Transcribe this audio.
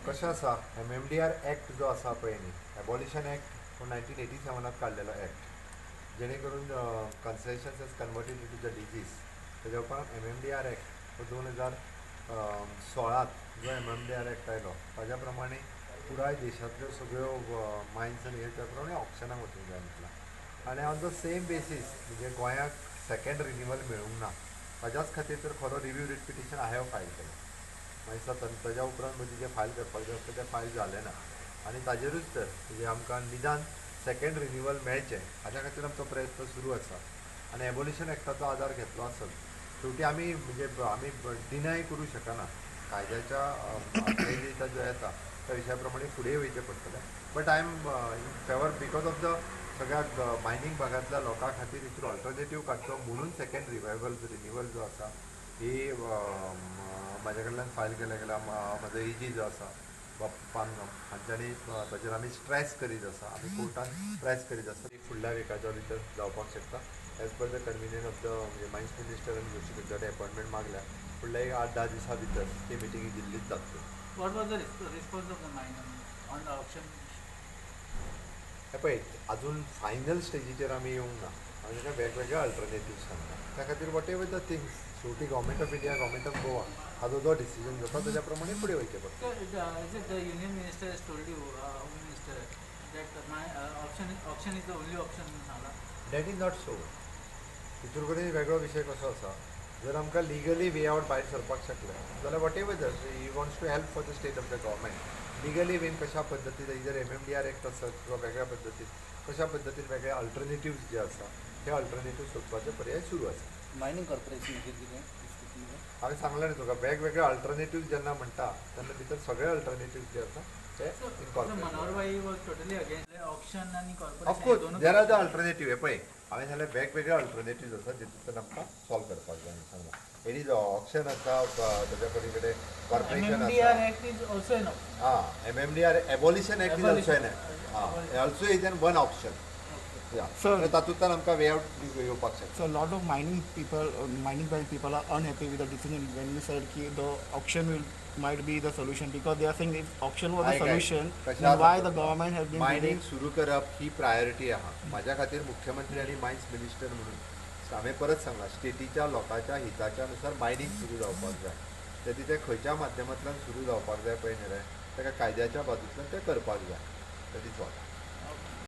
कशें आसा MMDR act जो आसा पळय न्ही, एबॉलिशन ॲक्ट हो 1987 काडलेलो ॲक्ट, जेणे करून concessions as converted into the disease तेज्या उपरांत MMDR ॲक्ट हो 2016 जो MMDR ॲक्ट आयलो ताज्या प्रमाणे पुराय देशांतल्यो सगळ्यो मायन्स आनी त्या प्रमाणे ऑप्शनाक वचूंक जाय म्हटलां. आनी ऑन द सेम बेसीस म्हणजे गोंयाक सेकेंड रिन्यूवल मेळूंक ना, ताज्याच खातीर तर खरो रिव्यू रिट पिटिशन हांवें फायल केलो. मागीर ताज्या उपरांत म्हणजे जे फायल करपाक जाय आसता तें फायल जालें ना, आनी ताजेरूच तर म्हणजे आमकां निदान सेकेंड रिन्यूवल मेळचें हाज्या खातीर आमचो प्रयत्न सुरू आसा. आनी एबॉल्युशन एक्टाचो आदार घेतलो आसत शेवटी आमी म्हणजे आमी डिनाय करूं शकना कायद्याच्या आख्यायिकेचा जो येता त्या विशया प्रमाणे फुडें वयचें पडटलें. But I am in favour because of the सगळ्याक मायनींग भागांतल्या लोकां खातीर हितून ऑल्टरनेटीव काडचो म्हणून सेकेंड रिन्यूवल जो आसा ही म्हाजे कडल्यान फायल केल्या गेल्या म्हाजो एजी जो आसा पान्नो हांच्यांनी ताचेर आमी स्ट्रेस करीत आसा, आमी कोर्टान स्ट्रेस करीत आसा ती फुडल्या विकाच्या भितर जावपाक शकता. As per the convenience of the म्हणजे मायन्स मिनिस्टर आनी जोशी करता अपॉयंटमेंट मागल्या फुडल्या एक 8-10 दिसां भितर ती मिटींग दिल्लीच जातली. What was the response of the miner on the auction? हे पळय अजून फायनल स्टेजीचेर आमी येवंक ना, आमी ताका वेगवेगळे अल्टरनेटिव्स सांगता. त्या खातीर वॉट एवर द थिंग्स शेवटी government of India government of Goa हाजो जो डिसिजन जाता ताज्या प्रमाणे फुडें वयचें पडटा. Is it the union minister has told you, home minister, that my auction is the only option in Hala? That is not so. हितूर कडेन वेगळो विशय कसो आसा, जर आमकां लिगली वे आवट भायर सरपाक शकले जाल्यार whatever there he wants to help for the state of the government legally when कशा पद्दतीन जर MMDR ॲक्ट आसत किंवा वेगळ्या पद्दतीन कशा पद्दतीन वेगळे अल्टरनेटिव्स जे आसा ते अल्टरनेटिव्ह सोदपाचे पर्याय सुरू आसा. मायनिंग कॉर्पोरेशन कितें हांवें सांगलें न्ही तुका वेगवेगळे अल्टरनेटिव्स जेन्ना म्हणटा तेन्ना भितर सगळे अल्टरनेटिव्स जे आसा ते incorporate. Manor Bhai was totally against the auction and corporation. Of course there are the alternative. हे पळय हांवें सांगलें वेगवेगळे अल्टरनेटिव्स आसा जेतूंतल्यान आमकां सॉल्व करपाक जाय म्हणून सांगलां. एनी ऑप्शन आसा ताच्या कडेन कॉर्पोरेशन MMDR आसा. Act is also enough. MMDR abolition act is also an also is an one option. Sir, तातूंतल्यान आमकां वे आवट येवपाक शकता. so a lot of mining belt people are unhappy with the decision when you said that the auction might be the solution because they are saying if auction was the solution, then why the government has been mining delaying? सुरू करप ही priority आहा म्हाज्या खातीर. मुख्यमंत्री आनी mines minister म्हणून हांवें परत सांगलां स्टेटीच्या लोकांच्या हिताच्या नुसार मायनिंग सुरू जावपाक जाय. तें तें खंयच्या माध्यमांतल्यान सुरू जावपाक जाय पळय न्ही रे, ताका कायद्याच्या बाजूंतल्यान तें करपाक जाय. That is what.